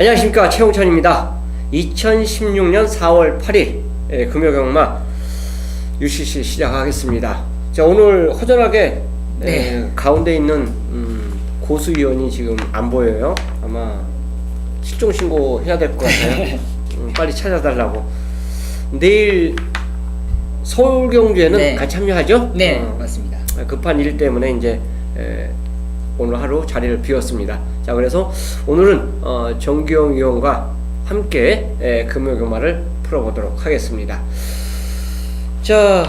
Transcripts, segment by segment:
안녕하십니까, 최홍천입니다. 2016년 4월 8일 금요경마 UCC 시작하겠습니다. 자, 오늘 허전하게 가운데 있는 고수위원이 지금 안 보여요. 아마 실종 신고 해야 될 것 같아요. 빨리 찾아달라고. 내일 서울 경주에는 네. 같이 참여하죠? 네, 맞습니다. 급한 일 때문에 이제 오늘 하루 자리를 비웠습니다. 자, 그래서 오늘은 정기용 위원과 함께 금요경마를 풀어보도록 하겠습니다. 자,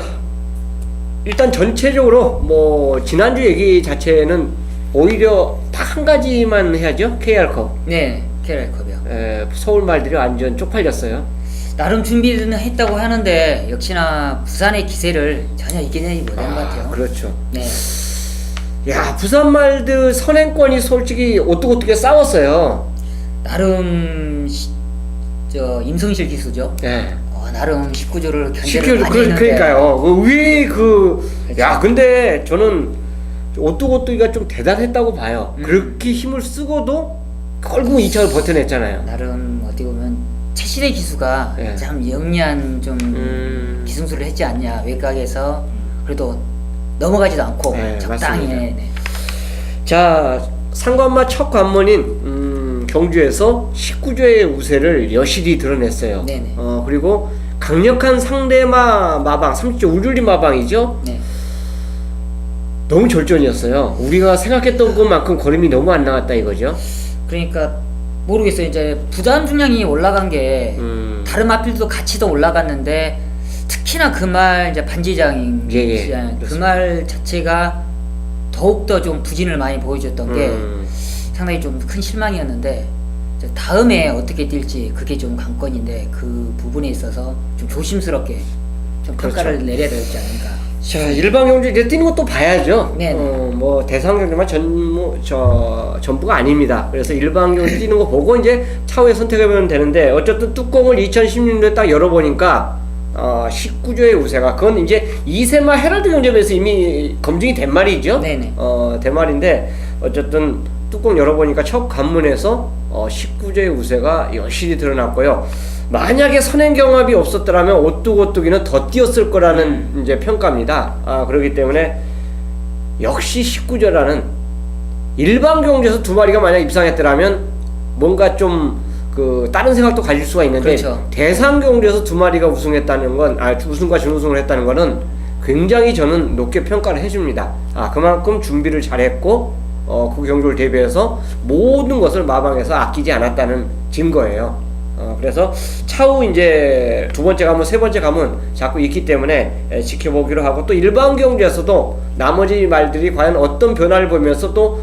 일단 전체적으로 뭐 지난주 얘기 자체는 오히려 딱 한 가지만 해야죠. KR컵. 네, KR컵이요. 서울 말들이 완전 쪽팔렸어요. 나름 준비는 했다고 하는데 역시나 부산의 기세를 전혀 이겨내지 못한 것 같아요. 그렇죠. 네. 야, 부산 말들 선행권이 솔직히 어떻게 싸웠어요. 나름 임성실 기수죠. 네. 나름 19조를 견제를 많이 했는데. 그러니까요. 그렇죠. 야, 근데 저는 오뚜기가 좀 대단했다고 봐요. 그렇게 힘을 쓰고도 결국 2차를 버텨냈잖아요. 나름 어떻게 보면 최실의 기수가 네. 참 영리한 좀 기승술을 했지 않냐. 외곽에서 그래도 넘어가지도 않고 적당히. 네. 자, 상관마 첫 관문인 경주에서 19조의 우세를 여실히 드러냈어요. 네네. 그리고 강력한 상대마 마방, 30조 울줄리 마방이죠. 네. 너무 절전이었어요. 우리가 생각했던 것만큼 걸음이 너무 안 나왔다 이거죠. 그러니까 모르겠어요. 이제 부담 중량이 올라간 게 다른 마필도 같이 더 올라갔는데 특히나 그 말 이제 반지장 그 말 자체가 더욱 더 좀 부진을 많이 보여줬던 게 상당히 좀 큰 실망이었는데 이제 다음에 어떻게 뛸지 그게 좀 관건인데 그 부분에 있어서 좀 조심스럽게 좀 평가를 그렇죠. 내려야 되지 않을까. 자, 일반 경주 이제 뛰는 것도 봐야죠. 네. 뭐 대상 경주만 전부가 아닙니다. 그래서 일반 경주 뛰는 거 보고 이제 차후에 선택하면 되는데 어쨌든 뚜껑을 2016년도에 딱 열어보니까 19조의 우세가 그건 이제 2세마 헤럴드 경점에서 이미 검증이 된 말이죠. 네네. 된 말인데 어쨌든 뚜껑 열어보니까 첫 관문에서 19조의 우세가 여실히 드러났고요. 만약에 선행 경합이 없었더라면 오뚜기는 더 뛰었을 거라는 이제 평가입니다. 그렇기 때문에 역시 19조라는 일반 경주에서 두 마리가 만약 입상했더라면 뭔가 좀 다른 생각도 가질 수가 있는데 그렇죠. 대상 경주에서 두 마리가 우승했다는 건 우승과 준우승을 했다는 거는 굉장히 저는 높게 평가를 해줍니다. 그만큼 준비를 잘했고 그 경주를 대비해서 모든 것을 마방에서 아끼지 않았다는 증거예요. 그래서 차후 이제 두 번째 가문, 세 번째 가문 자꾸 있기 때문에 지켜보기로 하고 또 일반 경주에서도 나머지 말들이 과연 어떤 변화를 보면서 또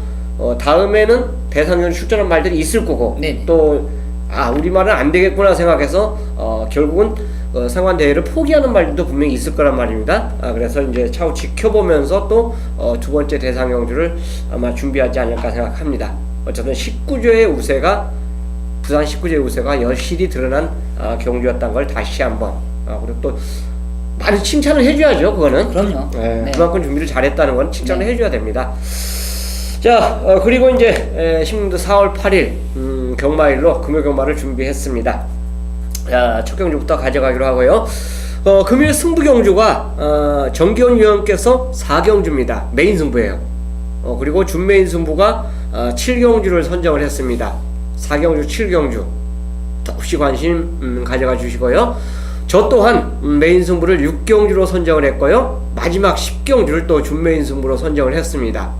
다음에는 대상경 출전한 말들이 있을 거고 네네. 또 우리 말은 안 되겠구나 생각해서 결국은 상관 대회를 포기하는 말들도 분명히 있을 거란 말입니다. 그래서 이제 차후 지켜보면서 또 두 번째 대상 경주를 아마 준비하지 않을까 생각합니다. 어쨌든 19조의 우세가 부산 19조의 우세가 여실히 드러난 경주였다는 걸 다시 한번 그리고 또 많은 칭찬을 해줘야죠. 그거는 그럼요. 네. 그만큼 준비를 잘했다는 건 칭찬을 해줘야 됩니다. 자, 그리고 이제 16년 4월 8일 경마일로 금요경마를 준비했습니다. 자, 첫 경주부터 가져가기로 하고요. 금요일 승부 경주가 정기원 위원께서 4경주입니다. 메인 승부예요. 그리고 준메인 승부가 7경주를 선정을 했습니다. 4경주, 7경주 혹시 관심 가져가 주시고요. 저 또한 메인 승부를 6경주로 선정을 했고요. 마지막 10경주를 또 준메인 승부로 선정을 했습니다.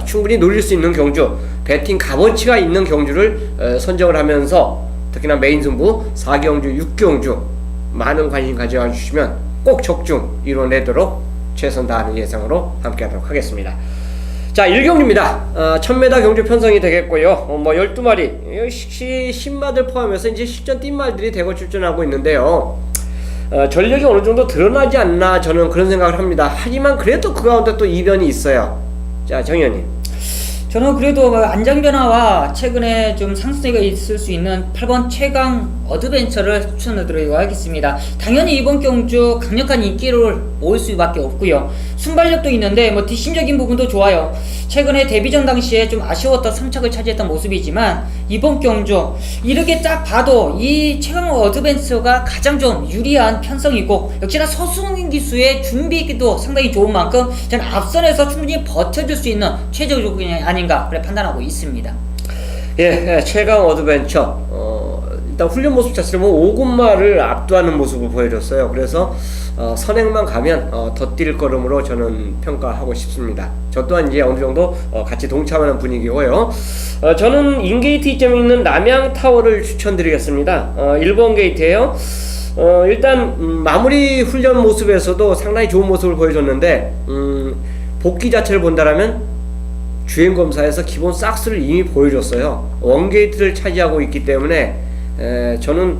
충분히 놀릴 수 있는 경주, 배팅 값어치가 있는 경주를 선정을 하면서 특히나 메인 승부 4경주, 6경주 많은 관심 가져가 주시면 꼭 적중 이뤄내도록 최선 다하는 예상으로 함께 하도록 하겠습니다. 자, 1경주입니다. 1000m 경주 편성이 되겠고요. 12마리, 신마들 포함해서 이제 실전 뛴 말들이 대거 출전하고 있는데요. 전력이 어느 정도 드러나지 않나 저는 그런 생각을 합니다. 하지만 그래도 그 가운데 또 이변이 있어요. 자, 정의원님. 저는 그래도 안장변화와 최근에 좀 상승세가 있을 수 있는 8번 최강 어드벤처를 추천해드리도록 하겠습니다. 당연히 이번 경주 강력한 인기를 모을 수밖에 없고요. 순발력도 있는데 뭐 뒷심적인 부분도 좋아요. 최근에 데뷔전 당시에 좀 아쉬웠던 3착을 차지했던 모습이지만 이번 경주 이렇게 딱 봐도 이 최강 어드밴스가 가장 좀 유리한 편성이고, 역시나 서승훈 기수의 준비도 상당히 좋은 만큼 저는 앞선에서 충분히 버텨줄 수 있는 최저 조건이 아닌가 그래 판단하고 있습니다. 예, 최강 어드벤처. 일단 훈련 모습 자체를 보면 5군마를 압도하는 모습을 보여줬어요. 그래서 선행만 가면 더 뛸 걸음으로 저는 평가하고 싶습니다. 저 또한 이제 어느 정도 같이 동참하는 분위기고요. 저는 인게이트 이점이 있는 남양타워를 추천드리겠습니다. 1번 게이트예요. 일단 마무리 훈련 모습에서도 상당히 좋은 모습을 보여줬는데, 복귀 자체를 본다라면 주행검사에서 기본 싹스를 이미 보여줬어요. 원게이트를 차지하고 있기 때문에 저는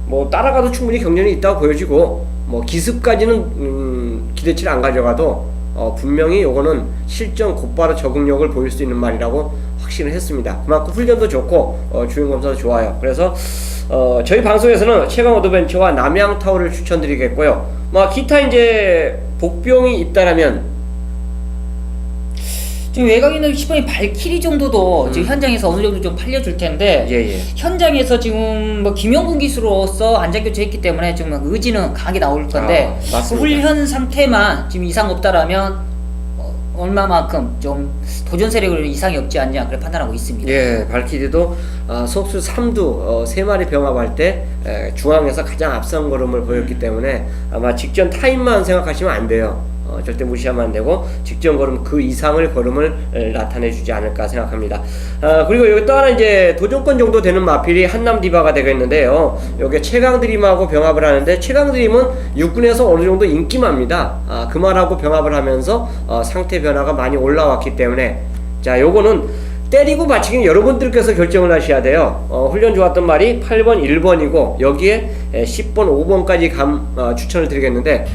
뭐 따라가도 충분히 경련이 있다고 보여지고, 뭐 기습까지는 기대치를 안 가져가도 분명히 요거는 실전 곧바로 적응력을 보일 수 있는 말이라고 확신을 했습니다. 그만큼 훈련도 좋고 주행검사도 좋아요. 그래서 저희 방송에서는 최강 어드벤처와 남양타워를 추천드리겠고요. 뭐 기타 이제 복병이 있다라면 지금 외곽 있는 10번이 발키리 정도도 지금 현장에서 어느 정도 좀 팔려줄 텐데, 예. 현장에서 지금 뭐 김영군 기수로서 안전교체했기 때문에 좀 의지는 강하게 나올 건데, 그 훈련 상태만 지금 이상 없다라면 얼마만큼 좀 도전 세력을 이상이 없지 않냐 그렇게 판단하고 있습니다. 예, 발키리도 속수 3두 3마리 병합할 때 중앙에서 가장 앞선 걸음을 보였기 때문에 아마 직전 타임만 생각하시면 안 돼요. 절대 무시하면 안 되고 직전 걸음 그 이상을 걸음을 나타내주지 않을까 생각합니다. 그리고 여기 또 하나 이제 도전권 정도 되는 마필이 한남 디바가 되겠는데요. 여기 최강 드림하고 병합을 하는데, 최강 드림은 육군에서 어느 정도 인기마입니다. 그 말하고 병합을 하면서 상태 변화가 많이 올라왔기 때문에, 자, 요거는 때리고 맞히기는 여러분들께서 결정을 하셔야 돼요. 훈련 좋았던 말이 8번, 1번이고 여기에 10번, 5번까지 추천을 드리겠는데,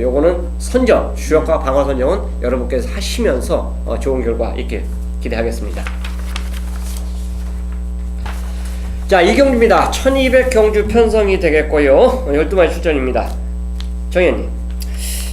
요거는 선정, 주력과 방어 선정은 여러분께서 하시면서 좋은 결과 있길 기대하겠습니다. 자, 이 경주입니다. 1200 경주 편성이 되겠고요. 12마리 출전입니다. 정현님.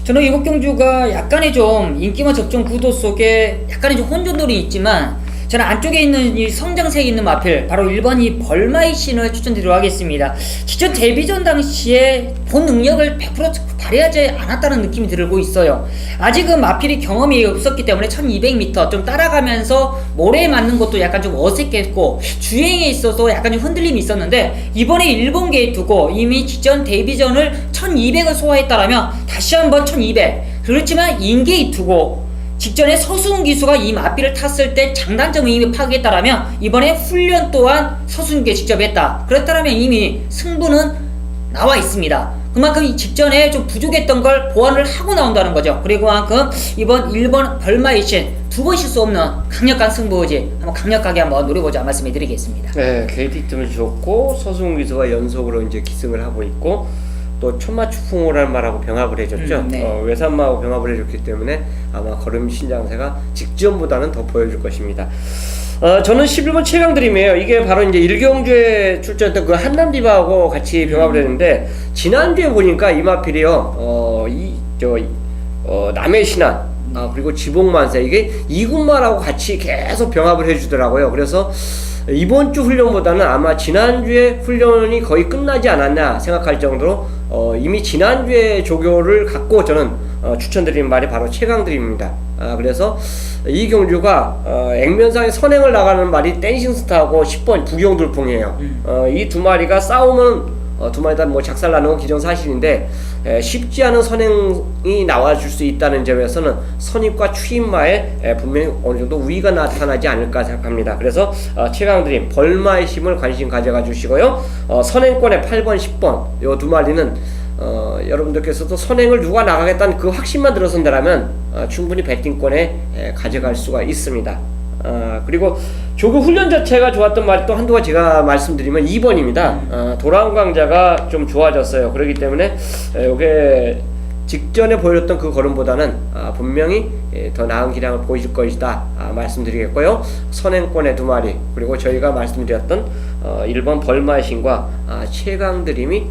저는 이번 경주가 약간의 좀 인기만 접종 구도 속에 약간의 좀 혼돈돌이 있지만, 저는 안쪽에 있는 이 성장색이 있는 마필, 바로 1번 이 벌마이신을 추천드리도록 하겠습니다. 직전 데뷔전 당시에 본 능력을 100% 발휘하지 않았다는 느낌이 들고 있어요. 아직은 마필이 경험이 없었기 때문에 1200m 좀 따라가면서 모래에 맞는 것도 약간 좀 어색했고, 주행에 있어서 약간 좀 흔들림이 있었는데, 이번에 1번 게이트고 이미 직전 데뷔전을 1200을 소화했다라면 다시 한번 1200, 그렇지만 인게이트고 직전에 서승훈 기수가 이 마필을 탔을 때 장단점을 이미 파악했다라면 이번에 훈련 또한 서승훈 직접 했다. 그렇다면 이미 승부는 나와 있습니다. 그만큼 이 직전에 좀 부족했던 걸 보완을 하고 나온다는 거죠. 그리고 그만큼 이번 1번 벌마이신 두 번 실수 없는 강력한 승부의지 한번 강력하게 한번 노려보자 말씀해 드리겠습니다. 네, 게이트 틈이 좋고 서승훈 기수가 연속으로 이제 기승을 하고 있고, 또 천마추풍호라는 말하고 병합을 해줬죠. 네. 외산마하고 병합을 해줬기 때문에 아마 걸음 신장세가 직전보다는 더 보여줄 것입니다. 저는 11번 최강드림이에요. 이게 바로 이제 1경주에 출전했던 그 한남디바하고 같이 병합을 했는데, 지난주에 보니까 이마필이요, 남해 신안, 그리고 지복만세, 이게 이군마라고 같이 계속 병합을 해주더라고요. 그래서 이번 주 훈련보다는 아마 지난주에 훈련이 거의 끝나지 않았나 생각할 정도로 이미 지난주에 조교를 갖고 저는 추천드리는 말이 바로 최강드림입니다. 그래서 이 경주가 액면상에 선행을 나가는 말이 댄싱스타하고 10번 부경돌풍이에요. 이 두 마리가 싸우면 두 마리 다 뭐 작살나는 건 기정사실인데, 쉽지 않은 선행이 나와줄 수 있다는 점에서는 선입과 추임마에 분명히 어느 정도 우위가 나타나지 않을까 생각합니다. 그래서 최강드림 벌마의 힘을 관심 가져가 주시고요. 선행권의 8번, 10번 요 두 마리는 여러분들께서도 선행을 누가 나가겠다는 그 확신만 들어선다라면 충분히 배팅권에 가져갈 수가 있습니다. 그리고 조교 훈련 자체가 좋았던 말이 또 한두 가지 제가 말씀드리면 2번입니다. 돌아온 강자가 좀 좋아졌어요. 그렇기 때문에 요게 직전에 보여줬던 그 걸음보다는 분명히 더 나은 기량을 보여줄 것이다 말씀드리겠고요. 선행권의 두 마리, 그리고 저희가 말씀드렸던 1번 벌마의 신과 최강드림이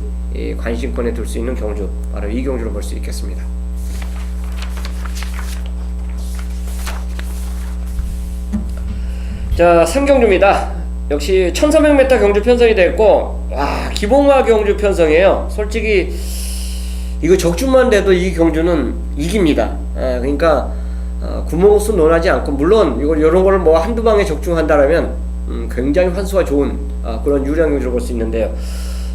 관심권에 둘 수 있는 경주, 바로 이 경주로 볼 수 있겠습니다. 자, 3경주입니다. 역시 1300m 경주 편성이 됐고, 와, 기봉마 경주 편성이에요. 솔직히 이거 적중만 돼도 이 경주는 이깁니다. 그러니까 구멍수 논하지 않고, 물론 이런 거를 뭐 한두 방에 적중한다라면 굉장히 환수가 좋은 그런 유리한 경주를 볼 수 있는데요.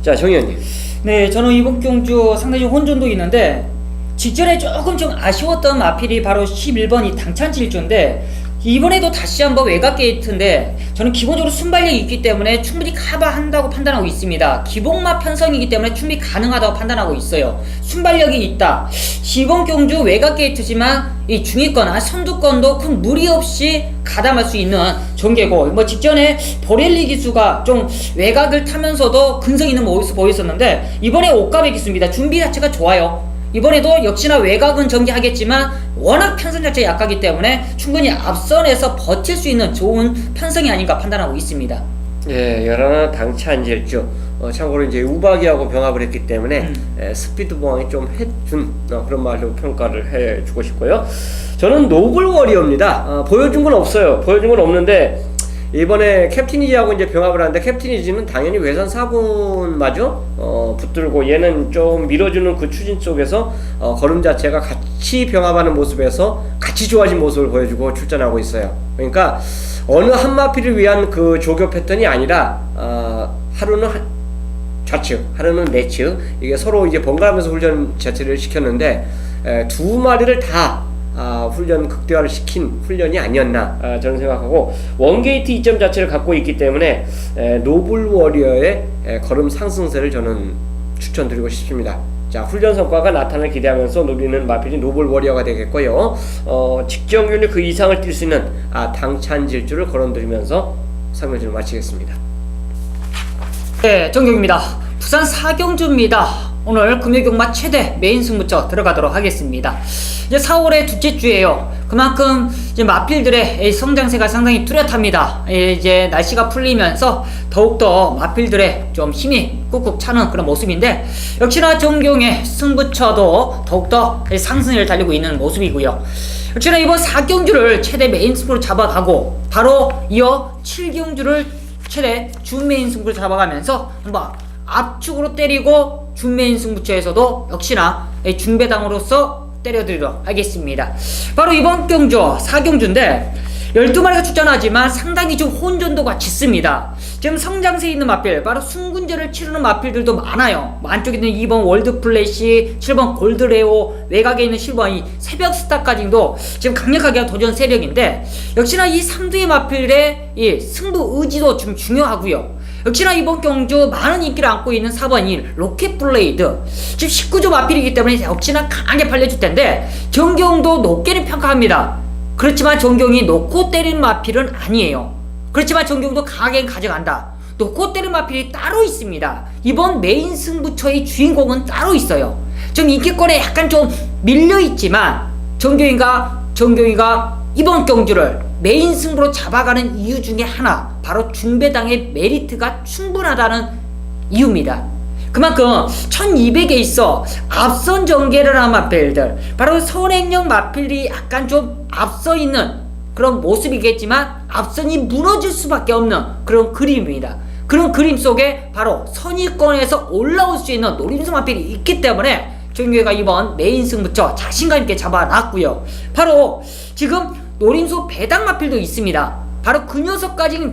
자, 정의원님. 네, 저는 이번 경주 상당히 혼전도 있는데 직전에 조금 좀 아쉬웠던 마필이 바로 11번 이 당찬질주인데, 이번에도 다시 한번 외곽 게이트인데 저는 기본적으로 순발력이 있기 때문에 충분히 커버한다고 판단하고 있습니다. 기복마 편성이기 때문에 충분히 가능하다고 판단하고 있어요. 순발력이 있다. 이번 경주 외곽 게이트지만 이 중위권, 선두권도 큰 무리 없이 가담할 수 있는 전개고, 뭐 직전에 보렐리 기수가 좀 외곽을 타면서도 근성 있는 모습 보였었는데 이번에 옷가베 기수입니다. 준비 자체가 좋아요. 이번에도 역시나 외곽은 전개하겠지만 워낙 편성 자체가 약하기 때문에 충분히 앞선에서 버틸 수 있는 좋은 편성이 아닌가 판단하고 있습니다. 예, 열하나 당찬질주. 참고로 이제 우박이하고 병합을 했기 때문에 스피드 보강이 좀 해준 그런 말로 평가를 해주고 싶고요. 저는 노블 워리어입니다. 보여준 건 없어요. 보여준 건 없는데 이번에 캡틴이지하고 이제 병합을 하는데, 캡틴이지는 당연히 외선 4분마저 붙들고 얘는 좀 밀어주는 그 추진 속에서 걸음 자체가 같이 병합하는 모습에서 같이 좋아진 모습을 보여주고 출전하고 있어요. 그러니까 어느 한 마필을 위한 그 조교 패턴이 아니라 하루는 좌측, 하루는 내측, 이게 서로 이제 번갈아가면서 훈련 자체를 시켰는데 두 마리를 다 훈련 극대화를 시킨 훈련이 아니었나 저는 생각하고, 원게이트 이점 자체를 갖고 있기 때문에 노블 워리어의 걸음 상승세를 저는 추천드리고 싶습니다. 자, 훈련 성과가 나타나를 기대하면서 노리는 마필이 노블 워리어가 되겠고요. 직경률 그 이상을 뛸 수 있는 당찬질주를 거론드리면서 상명진을 마치겠습니다. 네, 정경입니다. 부산 4경주입니다. 오늘 금요경마 최대 메인 승부처 들어가도록 하겠습니다. 이제 4월의 둘째 주예요. 그만큼 이제 마필들의 성장세가 상당히 뚜렷합니다. 이제 날씨가 풀리면서 더욱더 마필들의 좀 힘이 꾹꾹 차는 그런 모습인데, 역시나 정경의 승부처도 더욱더 상승을 달리고 있는 모습이고요. 역시나 이번 4경주를 최대 메인 승부로 잡아가고, 바로 이어 7경주를 최대 준 메인 승부를 잡아가면서 한번 압축으로 때리고 준메인 승부처에서도 역시나 준배당으로서 때려드리도록 하겠습니다. 바로 이번 경주 4경주인데 12마리가 출전하지만 상당히 좀 혼전도가 짙습니다. 지금 성장세에 있는 마필, 바로 순군제를 치르는 마필들도 많아요. 안쪽에 있는 2번 월드플래시, 7번 골드레오, 외곽에 있는 7번 이 새벽스타까지도 지금 강력하게 도전 세력인데, 역시나 이 3두의 마필의 이 승부 의지도 좀 중요하고요. 역시나 이번 경주 많은 인기를 안고 있는 4번 이 로켓블레이드, 지금 19조 마필이기 때문에 역시나 강하게 팔려줄 텐데 정경도 높게는 평가합니다. 그렇지만 정경이 놓고 때리는 마필은 아니에요. 그렇지만 정경도 강하게 가져간다. 놓고 때리는 마필이 따로 있습니다. 이번 메인 승부처의 주인공은 따로 있어요. 좀 인기권에 약간 좀 밀려있지만 정경이가 이번 경주를 메인 승부로 잡아가는 이유 중에 하나, 바로 준배당의 메리트가 충분하다는 이유입니다. 그만큼 1200에 있어 앞선 전개를 한 마필들, 바로 선행형 마필이 약간 좀 앞서 있는 그런 모습이겠지만 앞선이 무너질 수밖에 없는 그런 그림입니다. 그런 그림 속에 바로 선의권에서 올라올 수 있는 노림수 마필이 있기 때문에 정규가 이번 메인 승부처 자신감 있게 잡아놨고요. 바로 지금 노림수 배당 마필도 있습니다. 바로 그 녀석까지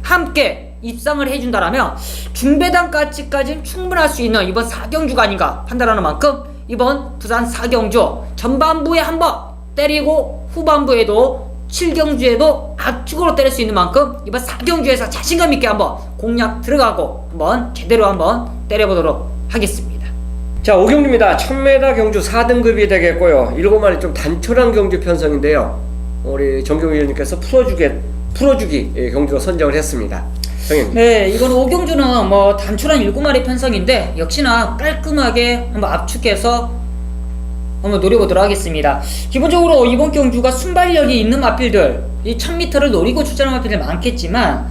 함께 입상을 해준다라면 중배당까지는 충분할 수 있는 이번 4경주가 아닌가 판단하는 만큼, 이번 부산 4경주 전반부에 한번 때리고 후반부에도 7경주에도 압축으로 때릴 수 있는 만큼 이번 4경주에서 자신감 있게 한번 공략 들어가고 한번 제대로 한번 때려보도록 하겠습니다. 자, 5경주입니다. 1000m 경주 4등급이 되겠고요. 7마리 좀 단촐한 경주 편성인데요. 우리 정경 위원님께서 풀어주기 경주로 선정을 했습니다. 정님. 네, 이건 5경주는 뭐 단촐한 7마리 편성인데 역시나 깔끔하게 한번 압축해서 한번 노려보도록 하겠습니다. 기본적으로 이번 경주가 순발력이 있는 마필들, 이 1000m를 노리고 출전하는 마필들 많겠지만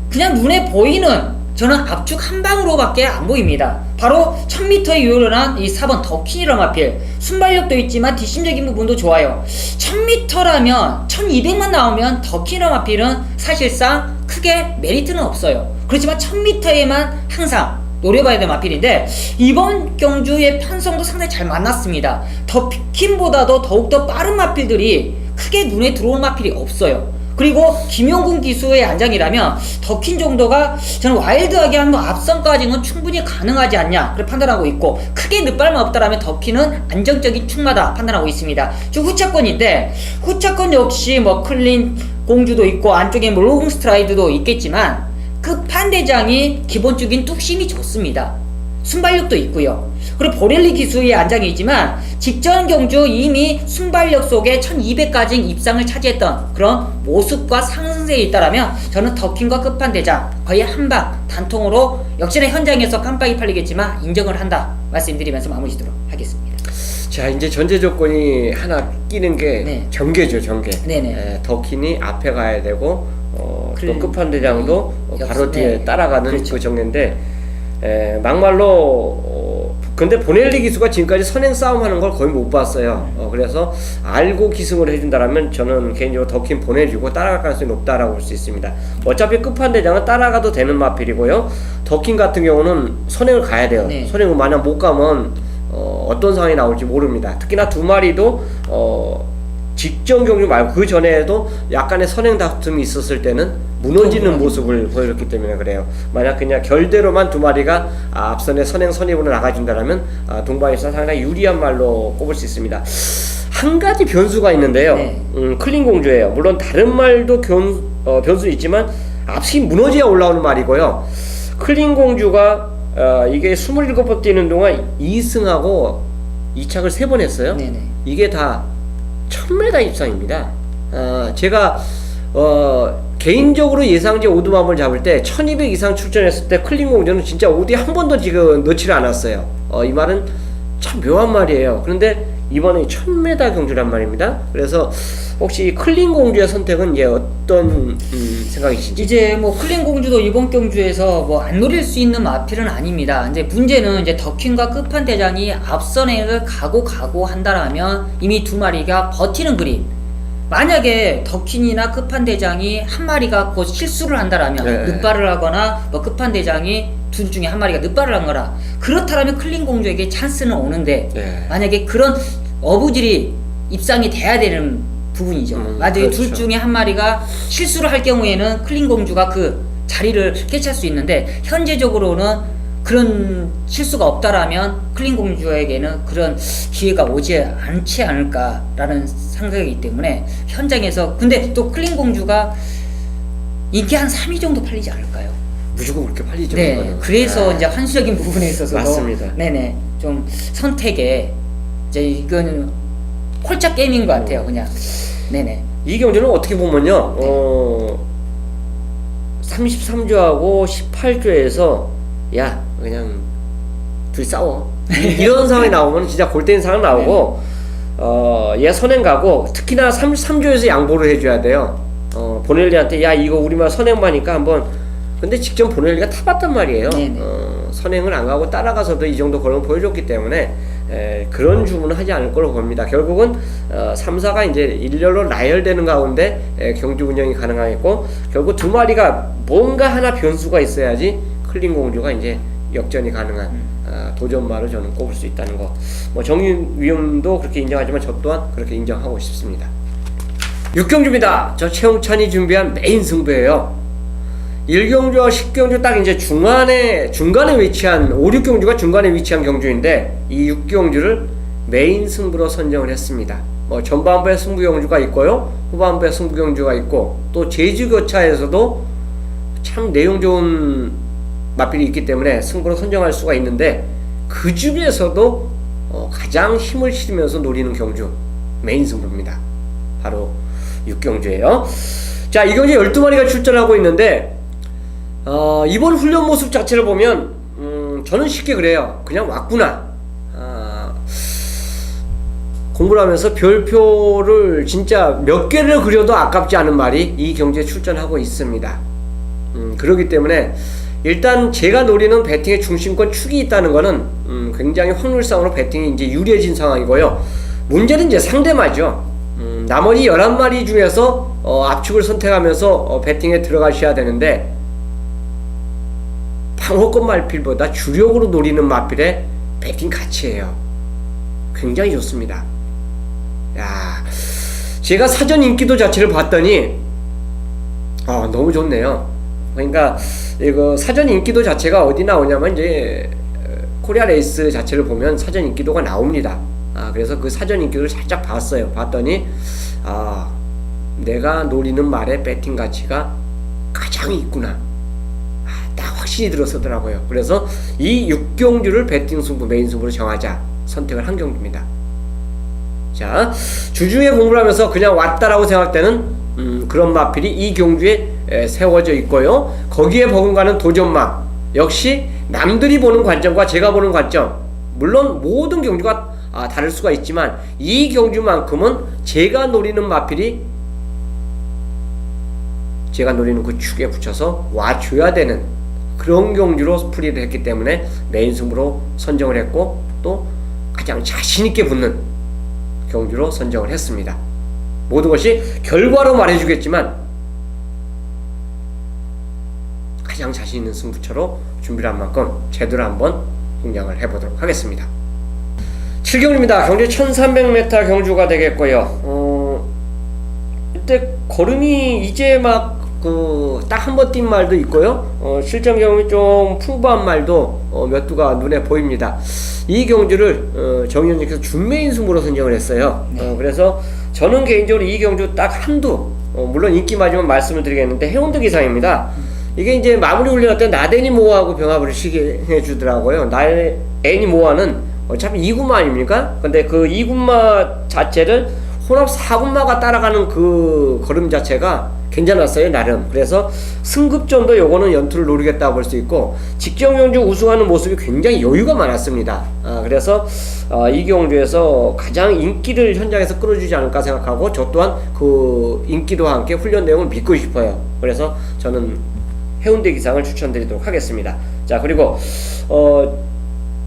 그냥 눈에 보이는 저는 압축 한 방으로밖에 안 보입니다. 바로 1000m에 유효한 이 4번 더킨이라는 마필, 순발력도 있지만 뒷심적인 부분도 좋아요. 1000m라면 1200만 나오면 더킨이라는 마필은 사실상 크게 메리트는 없어요. 그렇지만 1000m에만 항상 노려봐야 될 마필인데 이번 경주의 편성도 상당히 잘 만났습니다. 더킨보다도 더욱더 빠른 마필들이 크게 눈에 들어오는 마필이 없어요. 그리고 김용군 기수의 안장이라면 더킨 정도가 저는 와일드하게 한 앞선까지는 충분히 가능하지 않냐 그렇게 판단하고 있고, 크게 늦발만 없다라면 더킨은 안정적인 충마다 판단하고 있습니다. 즉 후차권인데, 후차권 역시 뭐 클린 공주도 있고 안쪽에 뭐 로공 스트라이드도 있겠지만 끝판대장이 기본적인 뚝심이 좋습니다. 순발력도 있고요. 그리고 보렐리 기수의 안장이지만 직전 경주 이미 순발력 속에 1200까지 입상을 차지했던 그런 모습과 상승세에 있다라면 저는 더킨과 끝판대장 거의 한방 단통으로 역시나 현장에서 깜빡이 팔리겠지만 인정을 한다 말씀드리면서 마무리 짓도록 하겠습니다. 자, 이제 전제 조건이 하나 끼는 게 네. 경계죠, 경계. 네네. 더킨이 앞에 가야 되고 또 끝판대장도 바로 뒤에 네. 따라가는 그렇죠. 그 정례인데, 막말로 근데 보넬리 기수가 지금까지 선행 싸움하는 걸 거의 못 봤어요. 그래서 알고 기승을 해준다라면 저는 개인적으로 더킨 보내주고 따라갈 가능성이 높다라고 볼 수 있습니다. 어차피 끝판대장은 따라가도 되는 마필이고요. 더킨 같은 경우는 선행을 가야 돼요. 네. 선행을 만약 못 가면 어떤 상황이 나올지 모릅니다. 특히나 두 마리도 직전 경주 말고 그 전에도 약간의 선행 다툼이 있었을 때는 무너지는 모습을 보여줬기 때문에 그래요. 만약 그냥 결대로만 두 마리가 앞선에 선행 선입으로 나가준다면 동반에서 상당히 유리한 말로 꼽을 수 있습니다. 한 가지 변수가 있는데요. 네. 클린 공주예요. 물론 다른 말도 변수 있지만 앞이 무너져야 올라오는 말이고요. 클린 공주가 이게 27번 뛰는 동안 2승하고 2착을 3번 했어요. 네네. 이게 다 1000m 입상입니다. 제가 개인적으로 예상제 오두막을 잡을 때 1200 이상 출전했을 때 클린 공주는 진짜 오디 한 번도 지금 넣지를 않았어요. 이 말은 참 묘한 말이에요. 그런데 이번에 1000m 경주란 말입니다. 그래서 혹시 클린 공주의 선택은 이제 어떤 생각이신지? 이제 뭐 클린 공주도 이번 경주에서 뭐 안 노릴 수 있는 마필은 아닙니다. 이제 문제는 이제 더킨과 끝판대장이 앞선행을 가고 한다라면 이미 두 마리가 버티는 그림. 만약에 더킨이나 끝판대장이 한 마리가 곧 실수를 한다라면 늦발을 하거나 뭐 끝판대장이 둘 중에 한 마리가 늦발을 한 거라, 그렇다면 클린 공주에게 찬스는 오는데 만약에 그런 어부질이 입상이 돼야 되는 부분이죠. 만약에 그렇죠. 둘 중에 한 마리가 실수를 할 경우에는 클린 공주가 그 자리를 캐치할 수 있는데, 현재적으로는 그런 실수가 없다라면 클린 공주에게는 그런 기회가 오지 않지 않을까라는 생각이기 때문에 현장에서, 근데 또 클린 공주가 인기 한 3위 정도 팔리지 않을까요? 무조건 그렇게 팔리죠. 네, 그거는. 그래서 이제 환수적인 부분에 있어서도 맞습니다. 네네 좀 선택에 이제 이건 콜짝 게임인 것 같아요, 그냥. 네네. 이 경주는 어떻게 보면요, 33조하고 18조에서 야 그냥 둘이 싸워 이런 상황이 나오면 진짜 골 때리는 상황 나오고, 얘 선행 가고 특히나 33조에서 양보를 해줘야 돼요. 보넬리한테 야 이거 우리만 선행하니까 한번, 근데 직전 보넬리가 타봤단 말이에요. 선행을 안 가고 따라가서도 이 정도 걸음 보여줬기 때문에 그런 주문은 하지 않을 걸로 봅니다. 결국은 3, 4가 이제 일렬로 나열되는 가운데 경주 운영이 가능하겠고, 결국 두 마리가 뭔가 하나 변수가 있어야지 클린 공주가 이제 역전이 가능한 도전마로 저는 꼽을 수 있다는 거. 뭐 정윤 위원도 그렇게 인정하지만 저 또한 그렇게 인정하고 싶습니다. 6경주입니다. 저 최홍찬이 준비한 메인 승부예요. 1경주와 10경주 딱 이제 중간에 위치한 5, 6경주가 중간에 위치한 경주인데, 이 6경주를 메인 승부로 선정을 했습니다. 뭐 전반부에 승부 경주가 있고요, 후반부에 승부 경주가 있고, 또 제주교차에서도 참 내용 좋은 마필이 있기 때문에 승부로 선정할 수가 있는데, 그 중에서도 가장 힘을 실으면서 노리는 경주 메인 승부입니다. 바로 6경주예요. 자, 이 경주에 12마리가 출전하고 있는데, 이번 훈련 모습 자체를 보면 저는 쉽게 그래요. 그냥 왔구나. 공부를 하면서 별표를 진짜 몇 개를 그려도 아깝지 않은 말이 이 경주에 출전하고 있습니다. 그렇기 때문에 일단 제가 노리는 배팅의 중심권 축이 있다는 거는 굉장히 확률상으로 배팅이 이제 유리해진 상황이고요. 문제는 이제 상대마죠. 나머지 11마리 중에서 압축을 선택하면서 배팅에 들어가셔야 되는데, 방어권 말필보다 주력으로 노리는 마필의 배팅 가치예요. 굉장히 좋습니다. 야, 제가 사전 인기도 자체를 봤더니 너무 좋네요. 그러니까 이거 사전 인기도 자체가 어디 나오냐면 이제 코리아 레이스 자체를 보면 사전 인기도가 나옵니다. 그래서 그 사전 인기도를 살짝 봤어요. 봤더니 내가 노리는 말의 배팅 가치가 가장 있구나. 딱 확실히 들어서더라고요. 그래서 이 6경주를 배팅 승부, 메인 승부로 정하자 선택을 한 경주입니다. 자, 주중에 공부를 하면서 그냥 왔다라고 생각되는 그런 마필이 이 경주에 세워져 있고요. 거기에 버금가는 도전망 역시 남들이 보는 관점과 제가 보는 관점, 물론 모든 경주가 다를 수가 있지만 이 경주만큼은 제가 노리는 마필이 제가 노리는 그 축에 붙여서 와줘야 되는 그런 경주로 풀이를 했기 때문에 메인 승부로 선정을 했고, 또 가장 자신있게 붙는 경주로 선정을 했습니다. 모든 것이 결과로 말해주겠지만 가장 자신있는 승부처로 준비를 한 만큼 제대로 한번 공략을 해보도록 하겠습니다. 7경주입니다. 경주 1300m 경주가 되겠고요. 이때 걸음이 이제 막 딱 한 번 뛴 말도 있고요. 실전 경험이 좀 풍부한 말도 몇 두가 눈에 보입니다. 이 경주를 정의원님께서 준메인 승부로 선정을 했어요. 그래서 저는 개인적으로 이 경주 딱 한두, 물론 인기 맞으면 말씀을 드리겠는데 해운대 기상입니다. 이게 이제 마무리 훈련 때 나대니 모아하고 병합을 시게 주더라고요. 나대니 모아는 어차피 2군마 아닙니까? 근데 그 2군마 자체를 혼합 4군마가 따라가는 그 걸음 자체가 괜찮았어요, 나름. 그래서 승급전도 요거는 연투를 노리겠다고 볼 수 있고, 직전 경주 우승하는 모습이 굉장히 여유가 많았습니다. 그래서 이 경주에서 가장 인기를 현장에서 끌어주지 않을까 생각하고, 저 또한 그 인기도와 함께 훈련 내용을 믿고 싶어요. 그래서 저는 해운대 기상을 추천드리도록 하겠습니다. 자, 그리고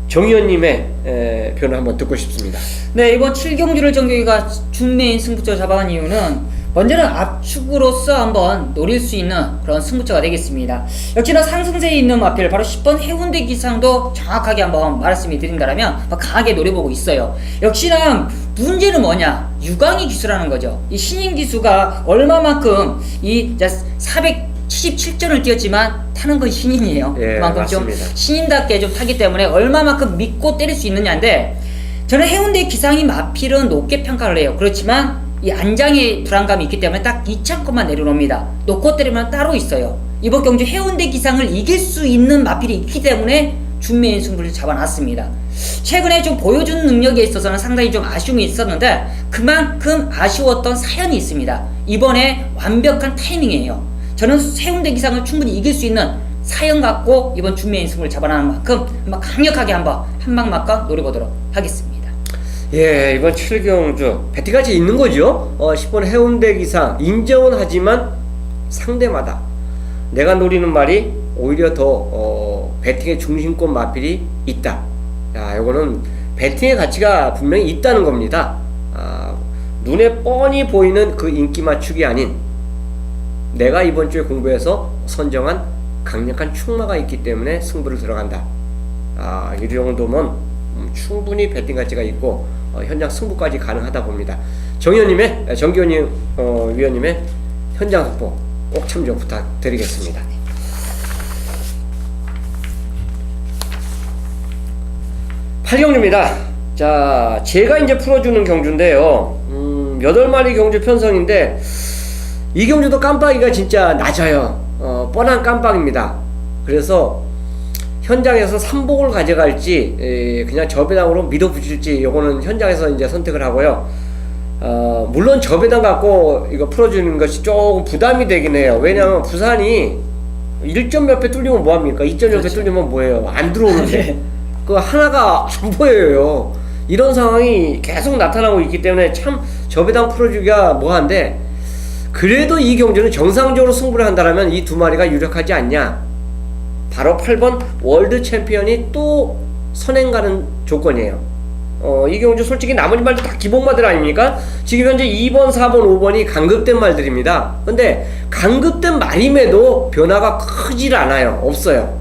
정의원님의 표현을 한번 듣고 싶습니다. 네, 이번 7경주를 정규기가 준메인 승부처 잡아간 이유는 먼저는 압축으로서 한번 노릴 수 있는 그런 승부처가 되겠습니다. 역시나 상승세에 있는 마필 바로 10번 해운대 기상도 정확하게 한번 말씀을 드린다면 강하게 노려보고 있어요. 역시나 문제는 뭐냐? 유광이 기수라는 거죠. 이 신인 기수가 얼마만큼 이 477전을 뛰었지만 타는 건 신인이에요. 그만큼 맞습니다. 좀 신인답게 좀 타기 때문에 얼마만큼 믿고 때릴 수 있느냐인데, 저는 해운대 기상이 마필은 높게 평가를 해요. 그렇지만 이 안장의 불안감이 있기 때문에 딱 2차권만 내려놓습니다. 놓고 때리면 따로 있어요. 이번 경주 해운대 기상을 이길 수 있는 마필이 있기 때문에 준메인 승부를 잡아놨습니다. 최근에 좀 보여준 능력에 있어서는 상당히 좀 아쉬움이 있었는데 그만큼 아쉬웠던 사연이 있습니다. 이번에 완벽한 타이밍이에요. 저는 해운대 기상을 충분히 이길 수 있는 사연 갖고 이번 준메인 승부를 잡아나는 만큼 한번 강력하게 한번 한방 맞고 노려보도록 하겠습니다. 예, 이번 7경주 배팅같이 있는 거죠. 10번 해운대 기상 인정은 하지만 상대마다 내가 노리는 말이 오히려 더 배팅의 중심권 마필이 있다. 야, 이거는 배팅의 가치가 분명히 있다는 겁니다. 눈에 뻔히 보이는 그 인기 맞추기 아닌 내가 이번 주에 공부해서 선정한 강력한 축마가 있기 때문에 승부를 들어간다. 이 정도면 충분히 배팅 가치가 있고 현장 승부까지 가능하다 봅니다. 정의원님의 정기원님 위원님의 현장 속보 꼭 참조 부탁드리겠습니다. 8경주입니다. 자, 제가 이제 풀어주는 경주인데요. 8마리 경주 편성인데 이 경주도 깜빡이가 진짜 낮아요. 뻔한 깜빡입니다. 그래서 현장에서 3복을 가져갈지 그냥 저배당으로 밀어붙일지 요거는 현장에서 이제 선택을 하고요. 물론 저배당 갖고 이거 풀어주는 것이 조금 부담이 되긴 해요. 왜냐하면 부산이 1점 몇 배 뚫리면 뭐합니까? 2점 몇 배 뚫리면 뭐예요? 안 들어오는데 그 하나가 안 보여요. 이런 상황이 계속 나타나고 있기 때문에 참 저배당 풀어주기가 뭐한데, 그래도 이 경주는 정상적으로 승부를 한다면 이 두 마리가 유력하지 않냐 바로 8번 월드 챔피언이 또 선행 가는 조건이에요. 이 경주 솔직히 나머지 말도 다 기본마들 아닙니까? 지금 현재 2번, 4번, 5번이 강급된 말들입니다. 근데 강급된 말임에도 변화가 크질 않아요. 없어요.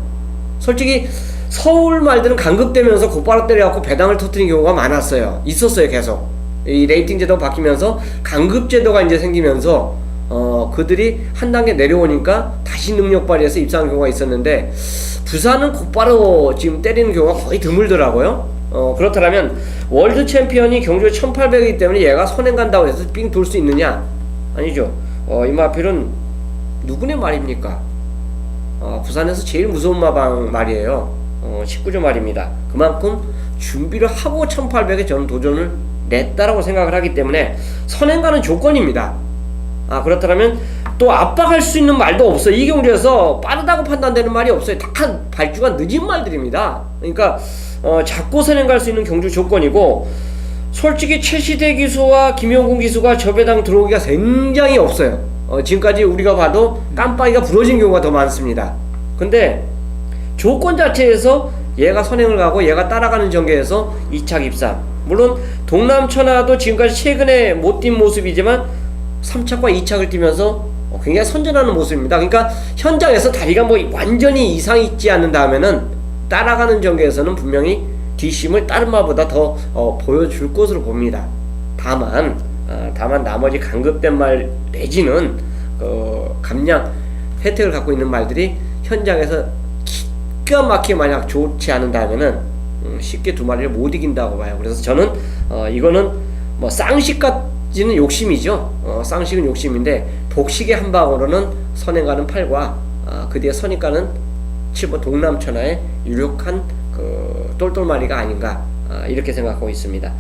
솔직히 서울 말들은 강급되면서 곧바로 때려갖고 배당을 터뜨린 경우가 많았어요. 있었어요. 계속 이 레이팅 제도가 바뀌면서 강급 제도가 이제 생기면서 그들이 한 단계 내려오니까 다시 능력 발휘해서 입상한 경우가 있었는데, 부산은 곧바로 지금 때리는 경우가 거의 드물더라고요. 그렇다면 월드 챔피언이 경주에 1800이기 때문에 얘가 선행 간다고 해서 삥 돌 수 있느냐? 아니죠. 이마필은 누구네 말입니까? 부산에서 제일 무서운 마방 말이에요. 19조 말입니다. 그만큼 준비를 하고 1800에 저는 도전을 냈다라고 생각을 하기 때문에 선행 가는 조건입니다. 그렇다면 또 압박할 수 있는 말도 없어요. 이 경주에서 빠르다고 판단되는 말이 없어요. 다 발주가 늦은 말들입니다. 그러니까 잡고 선행 갈 수 있는 경주 조건이고, 솔직히 최시대 기수와 김용군 기수가 저 배당 들어오기가 굉장히 없어요. 지금까지 우리가 봐도 깜빡이가 부러진 경우가 더 많습니다. 근데 조건 자체에서 얘가 선행을 가고 얘가 따라가는 전개에서 2착 입상, 물론 동남천하도 지금까지 최근에 못 뛴 모습이지만 3착과 2착을 뛰면서 굉장히 선전하는 모습입니다. 그러니까 현장에서 다리가 뭐 완전히 이상이 있지 않는다면은 따라가는 전개에서는 분명히 뒷심을 다른 말보다 더 보여줄 것으로 봅니다. 다만 나머지 강급된 말 내지는 감량 혜택을 갖고 있는 말들이 현장에서 기가 막히게 만약 좋지 않은다면은 쉽게 두 마리를 못 이긴다고 봐요. 그래서 저는 이거는 뭐 쌍식까지는 욕심이죠. 쌍식은 욕심인데 복식의 한 방으로는 선행가는 8과 그 뒤에 선입가는 7번 동남천하의 유력한 그 똘똘마리가 아닌가, 이렇게 생각하고 있습니다.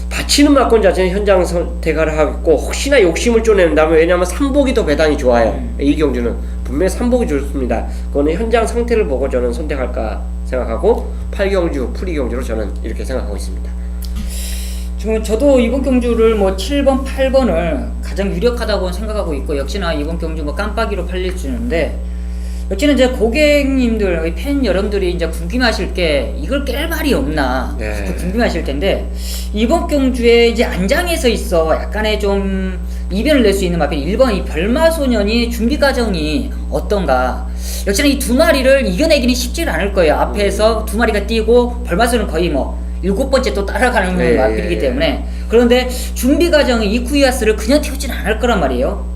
받치는 막권 자체는 현장 선택을 하겠고, 혹시나 욕심을 쪼낸다면, 왜냐하면 3복이 더 배당이 좋아요. 이 경주는 분명히 3복이 좋습니다. 그거는 현장 상태를 보고 저는 선택할까 생각하고 8경주 프리경주로 저는 이렇게 생각하고 있습니다. 지금 저도 이번 경주를 뭐 7번, 8번을 가장 유력하다고 생각하고 있고, 역시나 이번 경주 뭐 깜빡이로 팔릴 수 있는데, 역시나 이제 고객님들, 팬 여러분들이 이제 궁금하실 게 이걸 깰 말이 없나, 네. 궁금하실 텐데, 이번 경주에 이제 안장에서 있어 약간의 좀 이변을 낼 수 있는 마필 1번 이 별마소년이 준비 과정이 어떤가. 역시나 이 두 마리를 이겨내기는 쉽지 않을 거예요. 앞에서 두 마리가 뛰고 별마소는 거의 뭐 7번째 또 따라가는 마필이기 때문에. 그런데 준비 과정에 이쿠이아스를 그냥 태우지는 않을 거란 말이에요.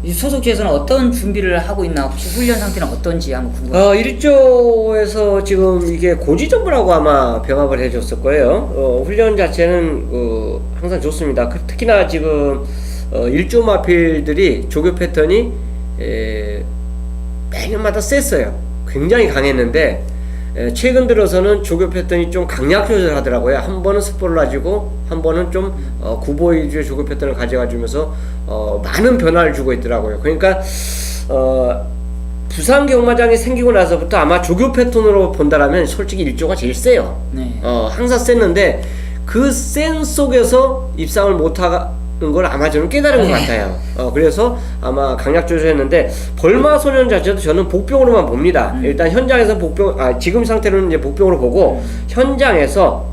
이 소속지에서는 어떤 준비를 하고 있나, 혹시 훈련 상태는 어떤지 한번 궁금합니다. 1조에서 지금 이게 고지정부라고 아마 병합을 해줬을 거예요. 훈련 자체는 항상 좋습니다. 특히나 지금 1조 마필들이 조교 패턴이 매년마다 셌어요. 굉장히 강했는데 최근 들어서는 조교 패턴이 좀 강약 조절하더라고요. 한 번은 습보를 가지고 한 번은 좀 구보 위주의 조교 패턴을 가져가주면서 많은 변화를 주고 있더라고요. 그러니까 부산 경마장이 생기고 나서부터 아마 조교 패턴으로 본다라면 솔직히 1조가 제일 세요. 네. 항상 셌는데 그 센 속에서 입상을 못하는 걸 아마 저는 깨달은 것 같아요. 그래서 아마 강약 조절했는데, 벌마소년 자체도 저는 복병으로만 봅니다. 일단 현장에서 복병, 지금 상태로는 이제 복병으로 보고, 현장에서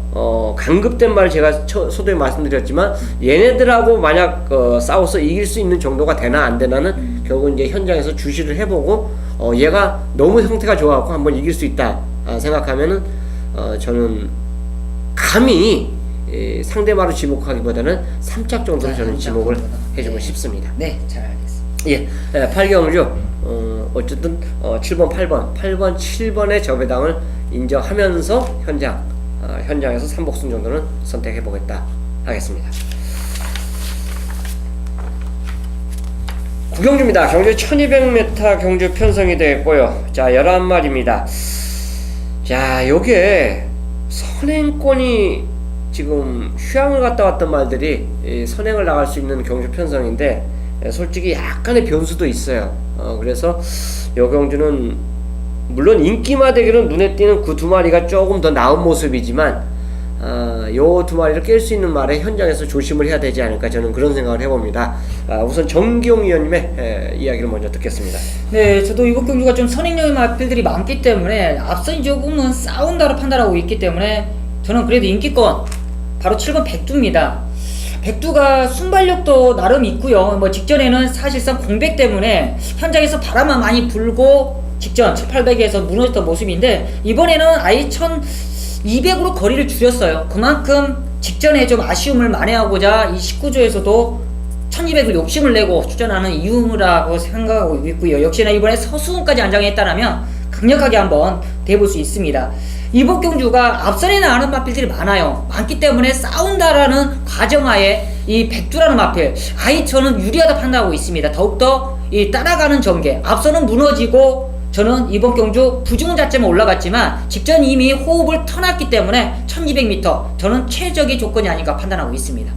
강급된 말 제가 서두에 말씀드렸지만, 얘네들하고 만약 싸워서 이길 수 있는 정도가 되나 안 되나는 결국 이제 현장에서 주시를 해보고, 얘가 너무 형태가 좋아갖고 한번 이길 수 있다 생각하면은 저는 감히 상대마로 지목하기보다는 3짝 정도로 저는 지목을 해주고 싶습니다. 네, 잘 알겠습니다. 8경주 어쨌든 7번, 8번, 7번의 저배당을 인정하면서 현장에서 3복승 정도는 선택해 보겠다 하겠습니다. 9경주입니다. 경주 1200m 경주 편성이 되었고요. 자, 11마리입니다. 자, 요게 선행권이 지금 휴양을 갔다 왔던 말들이 선행을 나갈 수 있는 경주 편성인데, 솔직히 약간의 변수도 있어요. 그래서 이 경주는 물론 인기마대기로 눈에 띄는 그 두 마리가 조금 더 나은 모습이지만 요 두 마리를 깰 수 있는 말에 현장에서 조심을 해야 되지 않을까 저는 그런 생각을 해봅니다. 우선 정기용 위원님의 이야기를 먼저 듣겠습니다. 네, 저도 이번 경주가 좀 선행력의 마필들이 많기 때문에 앞선 조금은 싸운다로 판단하고 있기 때문에 저는 그래도 인기권 바로 7번 백두입니다. 백두가 순발력도 나름 있고요. 뭐 직전에는 사실상 공백 때문에 현장에서 바람만 많이 불고 직전 7,800에서 무너졌던 모습인데 이번에는 아예 1,200으로 거리를 줄였어요. 그만큼 직전에 좀 아쉬움을 만회하고자 이 19조에서도 1,200을 욕심을 내고 출전하는 이유라고 생각하고 있고요. 역시나 이번에 서수훈까지 안장했다면 강력하게 한번 대볼 수 있습니다. 이번 경주가 앞선에 나가는 마필들이 많기 때문에 싸운다라는 과정하에 이 백두라는 마필 아예 저는 유리하다 판단하고 있습니다. 더욱더 이 따라가는 전개 앞선은 무너지고 저는 이번 경주 부중 자체만 올라갔지만 직전 이미 호흡을 터놨기 때문에 1200m 저는 최적의 조건이 아닌가 판단하고 있습니다.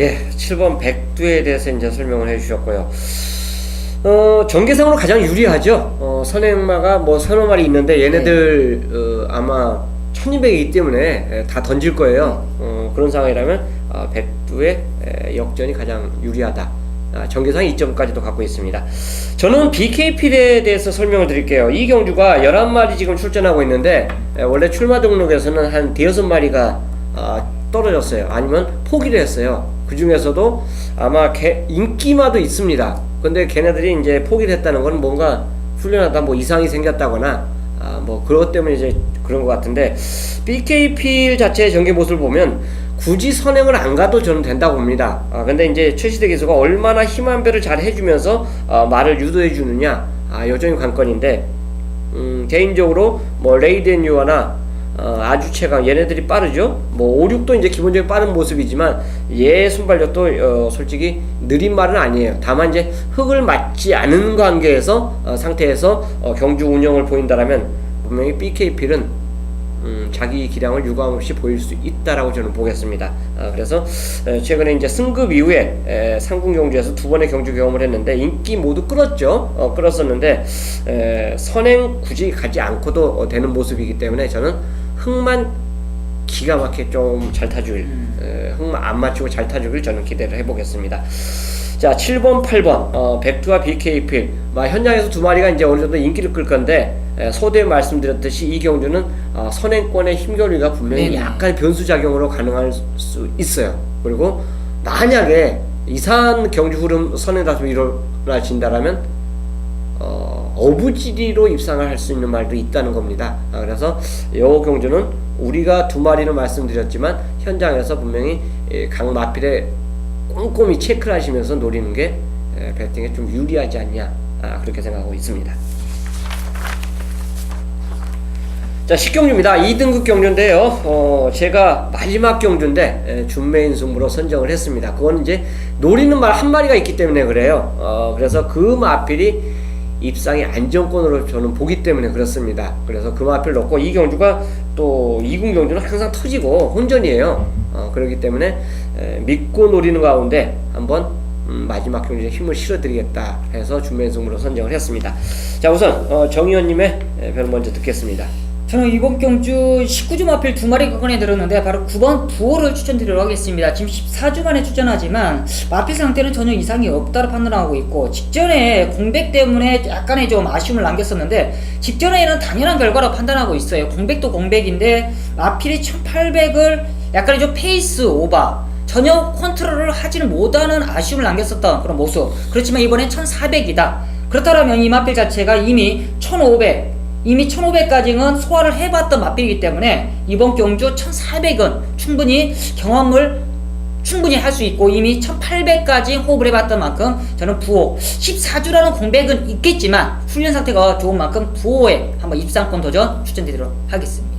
예, 7번 백두에 대해서 이제 설명을 해주셨고요. 전개상으로 가장 유리하죠. 선행마가 뭐 서너 마리 있는데 얘네들 아마 1200이기 때문에 다 던질 거예요. 그런 상황이라면 백두의 역전이 가장 유리하다. 전개상 2점까지도 갖고 있습니다. 저는 BK필에 대해서 설명을 드릴게요. 이 경주가 11마리 지금 출전하고 있는데 원래 출마 등록에서는 한 5-6마리가 떨어졌어요. 아니면 포기를 했어요. 그 중에서도 아마 인기마도 있습니다. 근데 걔네들이 이제 포기를 했다는 건 뭔가 훈련하다 뭐 이상이 생겼다거나 뭐 그것 때문에 이제 그런 것 같은데 BK필 자체의 전개 모습을 보면 굳이 선행을 안 가도 저는 된다고 봅니다. 근데 이제 최시대 기수가 얼마나 힘한 배를 잘 해주면서 말을 유도해 주느냐 여전히 관건인데 개인적으로 뭐 레이덴 유아나 아주 최강 얘네들이 빠르죠. 뭐 5, 6도 이제 기본적인 빠른 모습이지만 얘 순발력도 솔직히 느린 말은 아니에요. 다만 이제 흙을 맞지 않은 관계에서 상태에서 경주 운영을 보인다라면 분명히 BK필은 자기 기량을 유감없이 보일 수 있다라고 저는 보겠습니다. 그래서 최근에 이제 승급 이후에 상군 경주에서 2번의 경주 경험을 했는데 인기 모두 끌었죠. 끌었었는데 선행 굳이 가지 않고도 되는 모습이기 때문에 저는 흙만 기가 막히게 좀 잘 타주길 흙만 안 맞추고 잘 타주길 저는 기대를 해보겠습니다. 자, 7번, 8번 백두와 BK필 현장에서 두 마리가 이제 어느 정도 인기를 끌 건데 소대에 말씀드렸듯이 이 경주는 선행권의 힘겨루기가 분명히 약간 변수작용으로 가능할 수 있어요. 그리고 만약에 이상한 경주 흐름 선행 다툼이 일어나진다라면 어부지리로 입상을 할 수 있는 말도 있다는 겁니다. 그래서 이 경주는 우리가 두 마리를 말씀드렸지만 현장에서 분명히 각 마필에 꼼꼼히 체크를 하시면서 노리는 게 배팅에 좀 유리하지 않냐 그렇게 생각하고 있습니다. 자, 10경주입니다. 2등급 경주인데요. 제가 마지막 경주인데 준메인 승부로 선정을 했습니다. 그건 이제 노리는 말 한 마리가 있기 때문에 그래요. 그래서 그 마필이 입상의 안정권으로 저는 보기 때문에 그렇습니다. 그래서 그 마필 넣고 이 경주가 또 2군 경주는 항상 터지고 혼전이에요. 그렇기 때문에 믿고 노리는 가운데 한번 마지막 경주에 힘을 실어드리겠다 해서 준메인 승부로 선정을 했습니다. 자, 우선 정 의원님의 별 먼저 듣겠습니다. 저는 이번 경주 19주 마필 2마리 꺼내 들었는데 바로 9번 부호를 추천드리도록 하겠습니다. 지금 14주 만에 출전하지만 마필 상태는 전혀 이상이 없다고 판단하고 있고 직전에 공백 때문에 약간의 좀 아쉬움을 남겼었는데 직전에는 당연한 결과라고 판단하고 있어요. 공백도 공백인데 마필이 1800을 약간의 좀 페이스 오버 전혀 컨트롤을 하지는 못하는 아쉬움을 남겼었던 그런 모습. 그렇지만 이번엔 1400이다. 그렇다면 이 마필 자체가 이미 1500까지는 소화를 해봤던 마필이기 때문에 이번 경주 1400은 충분히 경험을 충분히 할 수 있고 이미 1800까지 호흡을 해봤던 만큼 저는 부호 14주라는 공백은 있겠지만 훈련 상태가 좋은 만큼 부호에 한번 입상권 도전 추천드리도록 하겠습니다.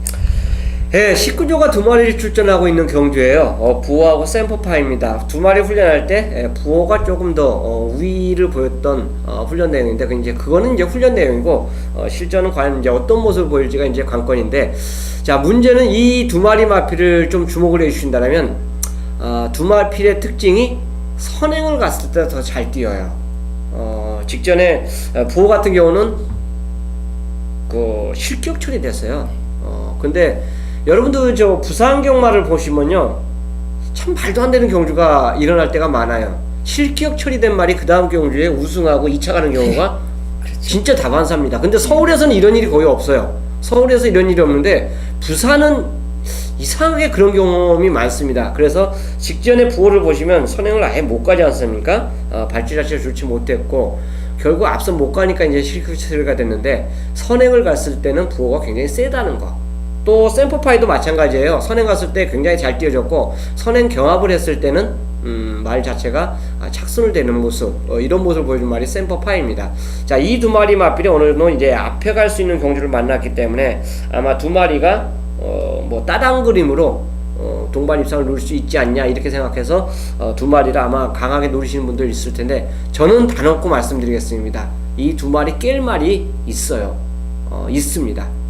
예, 19조가 두 마리를 출전하고 있는 경주예요. 부호하고 샘퍼파입니다. 두 마리 훈련할 때 부호가 조금 더 우위를 보였던 훈련 내용인데 그거는 이제 훈련 내용이고 실전은 과연 이제 어떤 모습을 보일지가 이제 관건인데 자, 문제는 이 두 마리 마필을 좀 주목을 해주신다면 두 마필의 특징이 선행을 갔을 때 더 잘 뛰어요. 직전에 부호 같은 경우는 그 실격 처리됐어요. 근데 여러분들 저 부산 경마를 보시면요, 참 말도 안 되는 경주가 일어날 때가 많아요. 실기역 처리된 말이 그 다음 경주에 우승하고 2차 가는 경우가 진짜 다반사입니다. 근데 서울에서는 이런 일이 거의 없어요. 서울에서 이런 일이 없는데 부산은 이상하게 그런 경험이 많습니다. 그래서 직전에 부호를 보시면 선행을 아예 못 가지 않습니까? 발주 자체가 좋지 못했고 결국 앞선 못 가니까 이제 실기역 처리가 됐는데, 선행을 갔을 때는 부호가 굉장히 세다는 거. 또 샘퍼파이도 마찬가지예요. 선행 갔을 때 굉장히 잘 뛰어졌고, 선행 경합을 했을 때는 말 자체가 착순을 되는 모습, 이런 모습을 보여준 말이 샘퍼파이입니다. 자, 이 두 마리 마필이 오늘도 이제 앞에 갈 수 있는 경주를 만났기 때문에 아마 두 마리가 뭐 따당 그림으로 동반 입상을 누릴 수 있지 않냐 이렇게 생각해서 두 마리를 아마 강하게 노리시는 분들 있을 텐데, 저는 단언코 말씀드리겠습니다. 이 두 마리 깰 말이 있어요. 있습니다.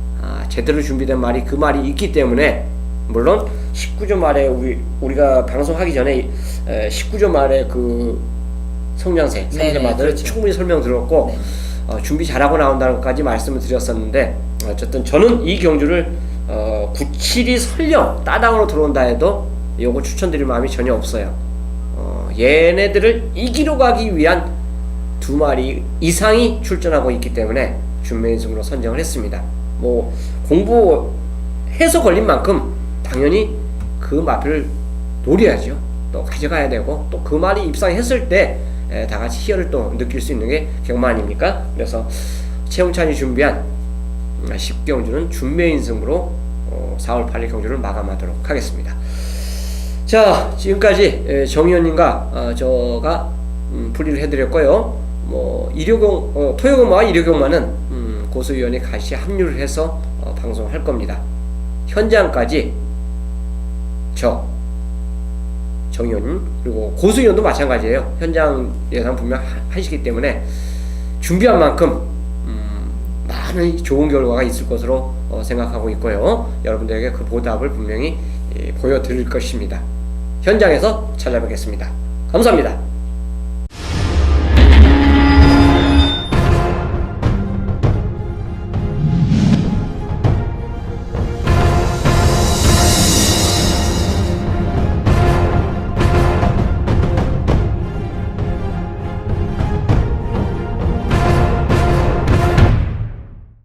제대로 준비된 말이 그 말이 있기 때문에, 물론 19조 말에 우리가 방송하기 전에 19조 말에 그 성장세, 상세마들 그렇죠. 충분히 설명 들었고, 준비 잘하고 나온다는 것까지 말씀을 드렸었는데, 어쨌든 저는 이 경주를 97이 설령 따당으로 들어온다 해도 요거 추천드릴 마음이 전혀 없어요. 얘네들을 이기러 가기 위한 두 마리 이상이 출전하고 있기 때문에 준매인승으로 선정을 했습니다. 뭐 공부해서 걸린 만큼 당연히 그 마표를 노려야죠. 또 가져가야 되고, 또 그 말이 입상했을 때 다 같이 희열을 또 느낄 수 있는 게 경마 아닙니까? 그래서 최홍찬이 준비한 10경주는 준매인승으로 4월 8일 경주를 마감하도록 하겠습니다. 자, 지금까지 정 의원님과 저가 풀이를 해드렸고요. 뭐 토요경마와 일요경마는 고수위원이 같이 합류를 해서 방송을 할 겁니다. 현장까지 정 의원님 그리고 고수위원도 마찬가지예요. 현장 예상 분명 하시기 때문에 준비한 만큼 많은 좋은 결과가 있을 것으로 생각하고 있고요. 여러분들에게 그 보답을 분명히 보여드릴 것입니다. 현장에서 찾아뵙겠습니다. 감사합니다.